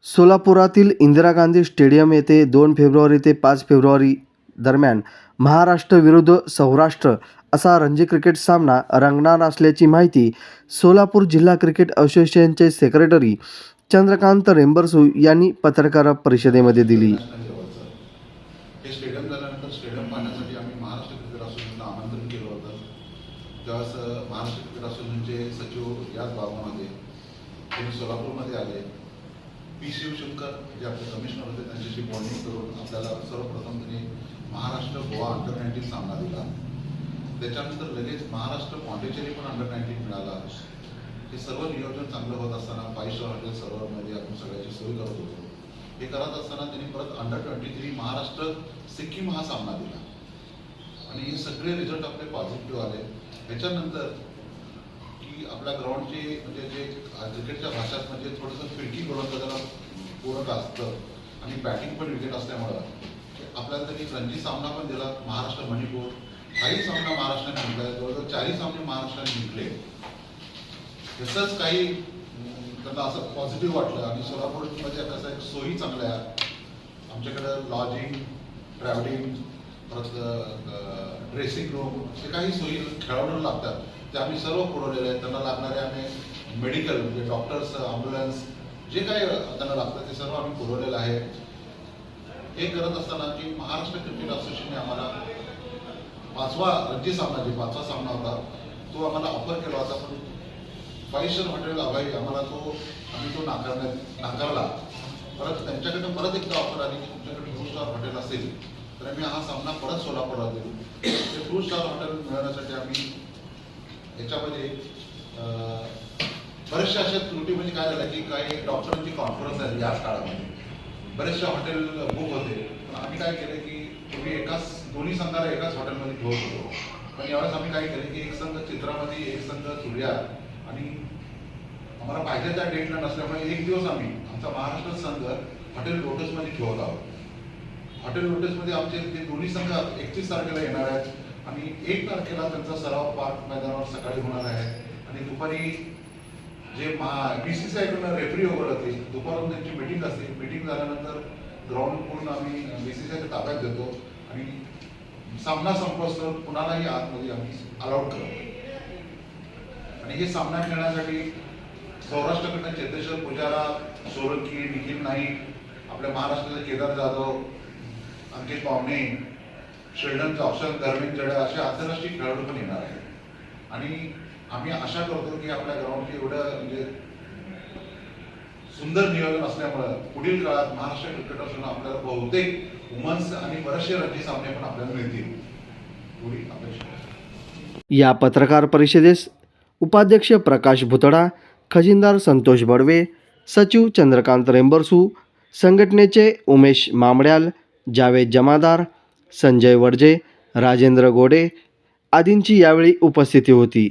सोलापुरातील Indira Gandhi stadium येथे 2 February ते 5 February दरम्यान महाराष्ट्र विरुद्ध सौराष्ट्र असा रणजी क्रिकेट सामना रंगणार असल्याची माहिती सोलापूर जिल्हा क्रिकेट असोसिएशनचे सेक्रेटरी चंद्रकांत रेंबरसू यांनी पत्रकार परिषदेमध्ये दिली. हे स्टेडियम झाल्यानंतर स्टेडियम पाहण्यासाठी आम्ही महाराष्ट्र क्रिकेट असोसिएशनला आमंत्रण केलं होतं. त्यावेळेस महाराष्ट्र क्रिकेट असोसिएशनचे सचिव याच बाबामध्ये त्यांनी सोलापूरमध्ये आले. पी शिवशंकर जे आपले कमिशनर होते त्यांच्याशी बॉन्डिंग करून आपल्याला सर्वप्रथम त्यांनी महाराष्ट्र गोवा अंडर-19 सामना दिला. त्याच्यानंतर लगेच महाराष्ट्र पॉंडिचेरी पण अंडर-19 मिळाला. हे सर्व नियोजन चांगलं होत असताना 5 स्टार हॉटेल सर्वमध्ये आपण सगळ्याची सोय करत होतो. हे करत असताना त्यांनी परत अंडर-23 महाराष्ट्र सिक्कीम हा सामना दिला आणि हे सगळे रिझल्ट आपले पॉझिटिव्ह आले. ह्याच्यानंतर की आपल्या ग्राउंडचे म्हणजे जे क्रिकेटच्या भाषात म्हणजे थोडंसं फिरकी गोलंदाजाला पूरक असतं आणि बॅटिंग पण विकेट असल्यामुळं आपल्याला त्यांनी रणजी सामना पण दिला. महाराष्ट्र मणिपूर काही सामना महाराष्ट्राने जिंकला. जवळजवळ 4 सामने महाराष्ट्राने जिंकले. तसंच काही त्यांना असं पॉझिटिव्ह वाटलं आणि सोलापूरमध्ये कसं एक सोयी चांगल्या आमच्याकडं लॉजिंग, ट्रॅव्हलिंग, परत ड्रेसिंग रूम जे काही सोयी खेळाडूंना लागतात ते आम्ही सर्व पुरवलेले आहेत. त्यांना लागणारे आम्ही मेडिकल म्हणजे डॉक्टर्स, ॲम्ब्युलन्स जे काही त्यांना लागतं ते सर्व आम्ही पुरवलेलं आहे. हे करत असताना की महाराष्ट्र क्रिकेट असोसिएशनने आम्हाला 5वा रणजी सामना जे 5वा सामना होता तो आम्हाला ऑफर केला होता, पण 5 स्टार हॉटेल अभावी आम्हाला आम्ही तो नाकारला. परत त्यांच्याकडनं परत एकदा ऑफर आली की तुमच्याकडे 2 स्टार हॉटेल असेल तर आम्ही हा सामना परत सोलापूरला देऊ. ते 2 स्टार हॉटेल मिळवण्यासाठी आम्ही याच्यामध्ये बऱ्याचशा अशा त्रुटी म्हणजे काय झालं की काही डॉक्टरांची कॉन्फरन्स झाली या काळामध्ये. बरेचसे हॉटेल बुक होते, पण आम्ही काय केलं की तुम्ही दोन्ही संघाला एकाच हॉटेलमध्ये घेऊन होतो. पण यावेळेस आम्ही काय केलं की एक संघ चित्रामध्ये, एक संघ सूर्या आणि आम्हाला पाहिजे त्या डेटला नसल्यामुळे एक दिवस आम्ही आमचा महाराष्ट्र संघ हॉटेल लोटसमध्ये ठेवत आहोत. हॉटेल लोटसमध्ये आमचे ते दोन्ही संघ 31 तारखेला येणार आहेत आणि 1 तारखेला त्यांचा सराव पार्क मैदानावर सकाळी होणार आहे आणि दुपारी जे BCCI रेफरी वगैरे होते दुपारून त्यांची मीटिंग असते. मीटिंग झाल्यानंतर ग्राउंड पूर्ण आम्ही BCCIच्या ताब्यात देतो आणि सामना संपवतो कुणालाही आतमध्ये आम्ही अलाउड करतो. आणि हे सामना खेळण्यासाठी सौराष्ट्राकडनं चेतेश्वर पुजारा, सोरंकी, निखिल नाईक, आपल्या महाराष्ट्राचे केदार जाधव, अंकित पावणे, शेल्डन जॉक्सन, धर्मेंद्र जडे असे आंतरराष्ट्रीय खेळाडू पण येणार आहेत. आणि आम्ही आशा करतो की आपल्या ग्राउंडचे एवढं म्हणजे सुंदर नियोजन असल्यामुळं पुढील काळात महाराष्ट्र क्रिकेट असोसिएशन आपल्याला बहुतेक वुमन्स आणि बरेचसे रणजी सामने पण आपल्याला मिळतील पुढील अपेक्षा. या पत्रकार परिषदेस उपाध्यक्ष प्रकाश भुतडा, खजिनदार संतोष बडवे, सचिव चंद्रकांत रेंबरसू, संघटनेचे उमेश मामड्याल, जावेद जमादार, संजय वडजे, राजेंद्र गोडे आदींची यावेळी उपस्थिती होती.